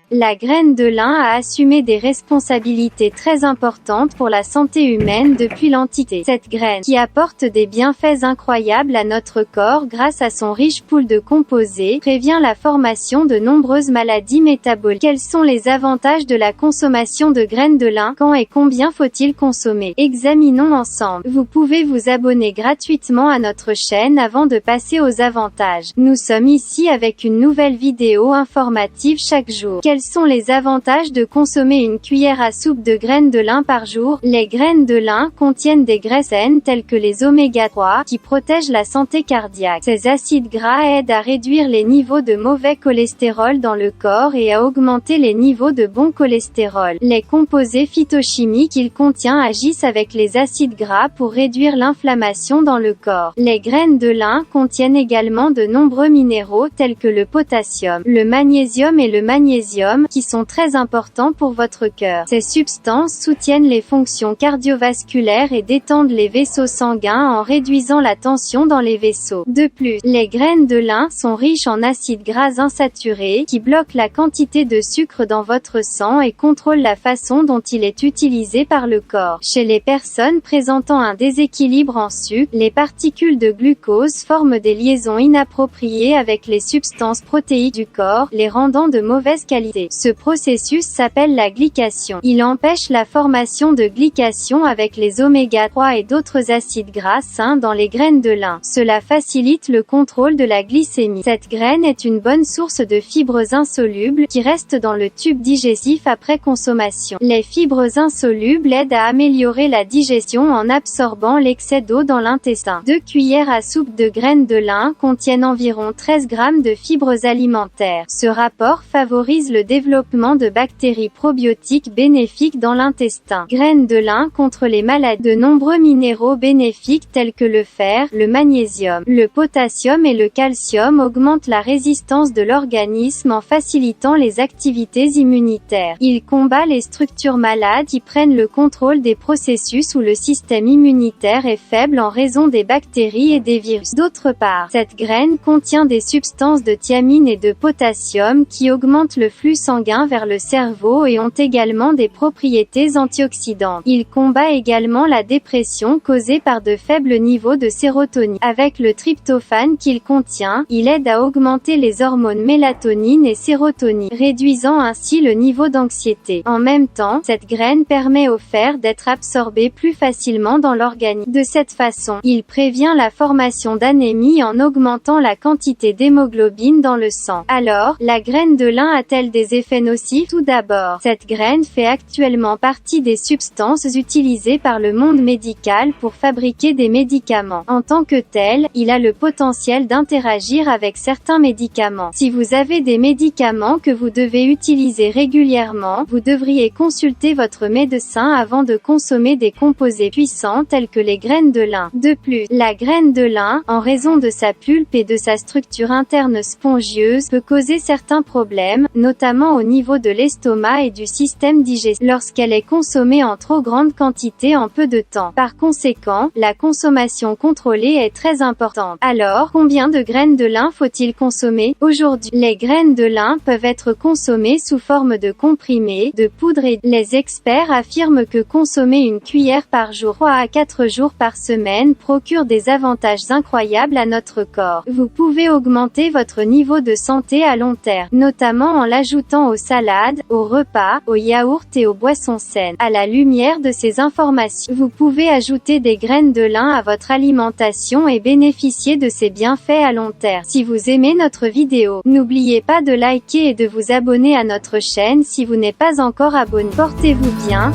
La graine de lin a assumé des responsabilités très importantes pour la santé humaine depuis l'Antiquité. Cette graine, qui apporte des bienfaits incroyables à notre corps grâce à son riche pool de composés, prévient la formation de nombreuses maladies métaboliques. Quels sont les avantages de la consommation de graines de lin? Quand et combien faut-il consommer? Examinons ensemble. Vous pouvez vous abonner gratuitement à notre chaîne avant de passer aux avantages. Nous sommes ici avec une nouvelle vidéo informative chaque jour. Quels sont les avantages de consommer une cuillère à soupe de graines de lin par jour? Les graines de lin contiennent des graisses saines telles que les oméga 3, qui protègent la santé cardiaque. Ces acides gras aident à réduire les niveaux de mauvais cholestérol dans le corps et à augmenter les niveaux de bon cholestérol. Les composés phytochimiques qu'il contient agissent avec les acides gras pour réduire l'inflammation dans le corps. Les graines de lin contiennent également de nombreux minéraux tels que le potassium, le magnésium et le magnésium, qui sont très importants pour votre cœur. Ces substances soutiennent les fonctions cardiovasculaires et détendent les vaisseaux sanguins en réduisant la tension dans les vaisseaux. De plus, les graines de lin sont riches en acides gras insaturés, qui bloquent la quantité de sucre dans votre sang et contrôlent la façon dont il est utilisé par le corps. Chez les personnes présentant un déséquilibre en sucre, les particules de glucose forment des liaisons inappropriées avec les substances protéiques du corps, les rendant de mauvaise qualité. Ce processus s'appelle la glycation. Il empêche la formation de glycation avec les oméga 3 et d'autres acides gras sains dans les graines de lin. Cela facilite le contrôle de la glycémie. Cette graine est une bonne source de fibres insolubles qui restent dans le tube digestif après consommation. Les fibres insolubles aident à améliorer la digestion en absorbant l'excès d'eau dans l'intestin. 2 cuillères à soupe de graines de lin contiennent environ 13 grammes de fibres alimentaires. Ce rapport favorise le développement de bactéries probiotiques bénéfiques dans l'intestin. Graines de lin contre les maladies. De nombreux minéraux bénéfiques tels que le fer, le magnésium, le potassium et le calcium augmentent la résistance de l'organisme en facilitant les activités immunitaires. Il combat les structures malades qui prennent le contrôle des processus où le système immunitaire est faible en raison des bactéries et des virus. D'autre part, cette graine contient des substances de thiamine et de potassium qui augmentent le flux sanguin vers le cerveau et ont également des propriétés antioxydantes. Il combat également la dépression causée par de faibles niveaux de sérotonine. Avec le tryptophane qu'il contient, il aide à augmenter les hormones mélatonine et sérotonine, réduisant ainsi le niveau d'anxiété. En même temps, cette graine permet au fer d'être absorbé plus facilement dans l'organisme. De cette façon, il prévient la formation d'anémie en augmentant la quantité d'hémoglobine dans le sang. Alors, la graine de lin a-t-elle des effets nocifs? Tout d'abord, cette graine fait actuellement partie des substances utilisées par le monde médical pour fabriquer des médicaments. En tant que tel, il a le potentiel d'interagir avec certains médicaments. Si vous avez des médicaments que vous devez utiliser régulièrement, vous devriez consulter votre médecin avant de consommer des composés puissants tels que les graines de lin. De plus, la graine de lin, en raison de sa pulpe et de sa structure interne spongieuse, peut causer certains problèmes, notamment au niveau de l'estomac et du système digestif, lorsqu'elle est consommée en trop grande quantité en peu de temps. Par conséquent, la consommation contrôlée est très importante. Alors, combien de graines de lin faut-il consommer? Aujourd'hui, les graines de lin peuvent être consommées sous forme de comprimés, de poudre et les experts affirment que consommer une cuillère par jour 3 à 4 jours par semaine procure des avantages incroyables à notre corps. Vous pouvez augmenter votre niveau de santé à long terme, notamment en l'ajoutant aux salades, aux repas, aux yaourts et aux boissons saines. À la lumière de ces informations, vous pouvez ajouter des graines de lin à votre alimentation et bénéficier de ses bienfaits à long terme. Si vous aimez notre vidéo, n'oubliez pas de liker et de vous abonner à notre chaîne si vous n'êtes pas encore abonné. Portez-vous bien.